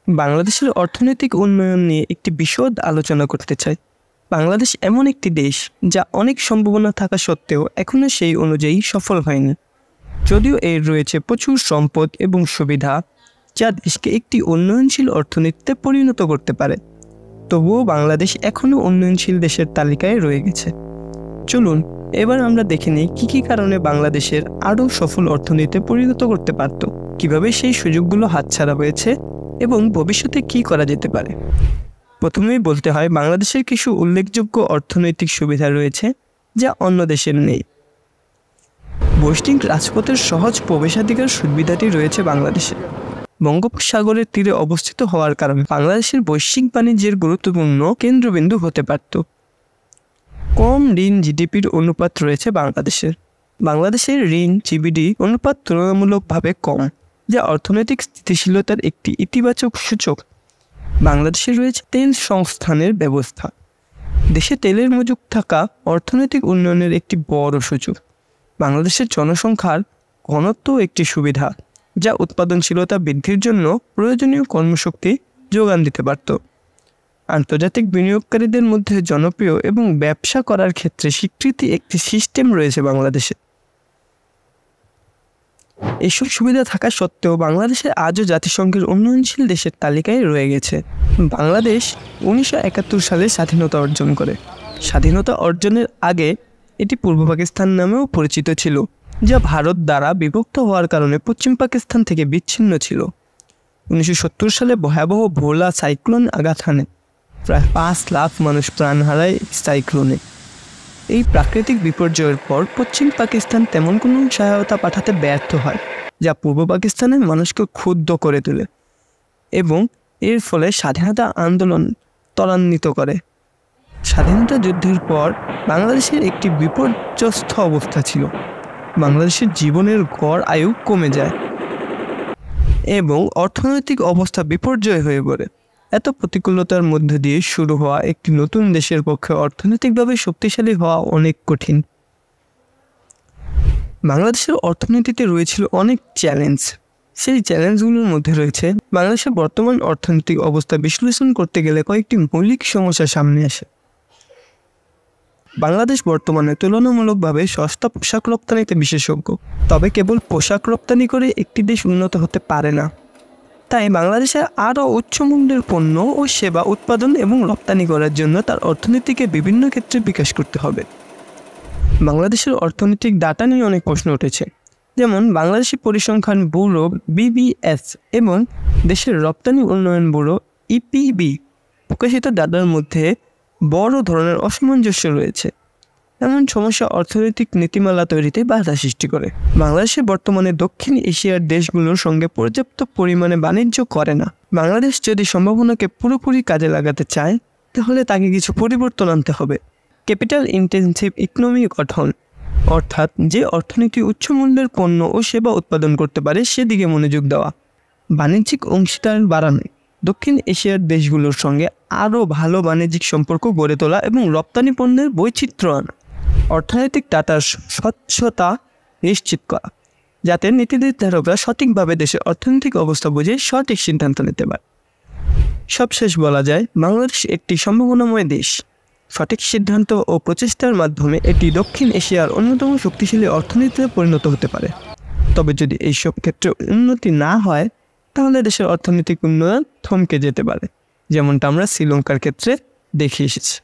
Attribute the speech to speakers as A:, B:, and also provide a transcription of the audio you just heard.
A: বাংলাদেশের অর্থনৈতিক উন্নয়ন নিয়ে একটি বিশদ আলোচনা করতে চাই। বাংলাদেশ এমন একটি দেশ যা অনেক সম্ভাবনা থাকা সত্ত্বেও এখনও সেই অনুযায়ী সফল হয়নি। যদিও এর রয়েছে প্রচুর সম্পদ এবং সুবিধা যা দেশকে একটি উন্নয়নশীল অর্থনীতিতে পরিণত করতে পারে, তবুও বাংলাদেশ এখনও উন্নয়নশীল দেশের তালিকায় রয়ে গেছে। চলুন এবার আমরা দেখে নিই কী কী কারণে বাংলাদেশের আরও সফল অর্থনীতিতে পরিণত করতে পারত, কীভাবে সেই সুযোগগুলো হাতছাড়া হয়েছে এবং ভবিষ্যতে কী করা যেতে পারে। প্রথমেই বলতে হয়, বাংলাদেশের কিছু উল্লেখযোগ্য অর্থনৈতিক সুবিধা রয়েছে যা অন্য দেশের নেই। বৈশ্বিক রাজপথের সহজ প্রবেশাধিকার সুবিধাটি রয়েছে বাংলাদেশে। বঙ্গোপসাগরের তীরে অবস্থিত হওয়ার কারণে বাংলাদেশের বৈশ্বিক বাণিজ্যের গুরুত্বপূর্ণ কেন্দ্রবিন্দু হতে পারত। কম ঋণ জিডিপির অনুপাত রয়েছে বাংলাদেশের। বাংলাদেশের ঋণ জিডিপি অনুপাত তুলনামূলকভাবে কম, যা অর্থনৈতিক স্থিতিশীলতার একটি ইতিবাচক সূচক। বাংলাদেশে রয়েছে তেল সংস্থানের ব্যবস্থা। দেশে তেলের মজুদ থাকা অর্থনৈতিক উন্নয়নের একটি বড় সুযোগ। বাংলাদেশের জনসংখ্যার ঘনত্ব একটি সুবিধা, যা উৎপাদনশীলতা বৃদ্ধির জন্য প্রয়োজনীয় কর্মশক্তি যোগান দিতে পারত। আন্তর্জাতিক বিনিয়োগকারীদের মধ্যে জনপ্রিয় এবং ব্যবসা করার ক্ষেত্রে স্বীকৃতি একটি সিস্টেম রয়েছে বাংলাদেশে। এসব সুবিধা থাকা সত্ত্বেও বাংলাদেশে আজও জাতিসংঘের উন্নয়নশীল দেশের তালিকায় রয়ে গেছে। বাংলাদেশ 1971 সালে স্বাধীনতা অর্জন করে। স্বাধীনতা অর্জনের আগে এটি পূর্ব পাকিস্তান নামেও পরিচিত ছিল, যা ভারত দ্বারা বিভক্ত হওয়ার কারণে পশ্চিম পাকিস্তান থেকে বিচ্ছিন্ন ছিল। 1970 সালে ভয়াবহ ভোলা সাইক্লোন আঘাত হানে। প্রায় 5 লাখ মানুষ প্রাণ হারায় সাইক্লোনে। এই প্রাকৃতিক বিপর্যয়ের পর পশ্চিম পাকিস্তান তেমন কোনো সহায়তা পাঠাতে ব্যর্থ হয়, যা পূর্ব পাকিস্তানের মানুষকে ক্ষুব্ধ করে তোলে এবং এর ফলে স্বাধীনতা আন্দোলন ত্বরান্বিত করে। স্বাধীনতা যুদ্ধের পর বাংলাদেশের একটি বিপর্যস্ত অবস্থা ছিল। বাংলাদেশের জীবনের গড় আয়ু কমে যায় এবং অর্থনৈতিক অবস্থা বিপর্যয় হয়ে পড়ে। এত প্রতিকূলতার মধ্যে দিয়ে শুরু হওয়া একটি নতুন দেশের পক্ষে অর্থনৈতিকভাবে শক্তিশালী হওয়া অনেক কঠিন। বাংলাদেশের অর্থনীতিতে রয়েছিল অনেক চ্যালেঞ্জ। সেই চ্যালেঞ্জগুলোর মধ্যে রয়েছে, বাংলাদেশের বর্তমান অর্থনৈতিক অবস্থা বিশ্লেষণ করতে গেলে কয়েকটি মৌলিক সমস্যা সামনে আসে। বাংলাদেশ বর্তমানে তুলনামূলকভাবে সস্তা পোশাক রপ্তানিতে বিশেষজ্ঞ, তবে কেবল পোশাক রপ্তানি করে একটি দেশ উন্নত হতে পারে না। তাই বাংলাদেশে আরও উচ্চমূল্যের পণ্য ও সেবা উৎপাদন এবং রপ্তানি করার জন্য তার অর্থনীতিকে বিভিন্ন ক্ষেত্রে বিকাশ করতে হবে। বাংলাদেশের অর্থনৈতিক ডাটা নিয়ে অনেক প্রশ্ন উঠেছে, যেমন বাংলাদেশি পরিসংখ্যান ব্যুরো BBS এবং দেশের রপ্তানি উন্নয়ন ব্যুরো EPB প্রকাশিত ডাটার মধ্যে বড় ধরনের অসামঞ্জস্য রয়েছে। এমন সমস্যা অর্থনৈতিক নীতিমালা তৈরিতে বাধা সৃষ্টি করে। বাংলাদেশে বর্তমানে দক্ষিণ এশিয়ার দেশগুলোর সঙ্গে পর্যাপ্ত পরিমাণে বাণিজ্য করে না। বাংলাদেশ যদি সম্ভাবনাকে পুরোপুরি কাজে লাগাতে চায়, তাহলে তাকে কিছু পরিবর্তন আনতে হবে। ক্যাপিটাল ইন্টেনসিভ ইকোনমি গঠন, অর্থাৎ যে অর্থনীতি উচ্চমূল্যের পণ্য ও সেবা উৎপাদন করতে পারে সেদিকে মনোযোগ দেওয়া। বাণিজ্যিক অংশীদার বাড়ানো, দক্ষিণ এশিয়ার দেশগুলোর সঙ্গে আরও ভালো বাণিজ্যিক সম্পর্ক গড়ে তোলা এবং রপ্তানি পণ্যের বৈচিত্র্য আনা। অর্থনৈতিক ডাটার স্বচ্ছতা নিশ্চিত করা, যাতে নীতি নির্ধারকরা সঠিকভাবে দেশের অর্থনৈতিক অবস্থা বুঝে সঠিক সিদ্ধান্ত নিতে পারে। সবশেষ বলা যায়, বাংলাদেশ একটি সম্ভাবনাময় দেশ। সঠিক সিদ্ধান্ত ও প্রচেষ্টার মাধ্যমে এটি দক্ষিণ এশিয়ার অন্যতম শক্তিশালী অর্থনীতিতে পরিণত হতে পারে। তবে যদি এইসব ক্ষেত্রে উন্নতি না হয়, তাহলে দেশের অর্থনৈতিক উন্নয়ন থমকে যেতে পারে, যেমনটা আমরা শ্রীলঙ্কার ক্ষেত্রে দেখে এসেছি।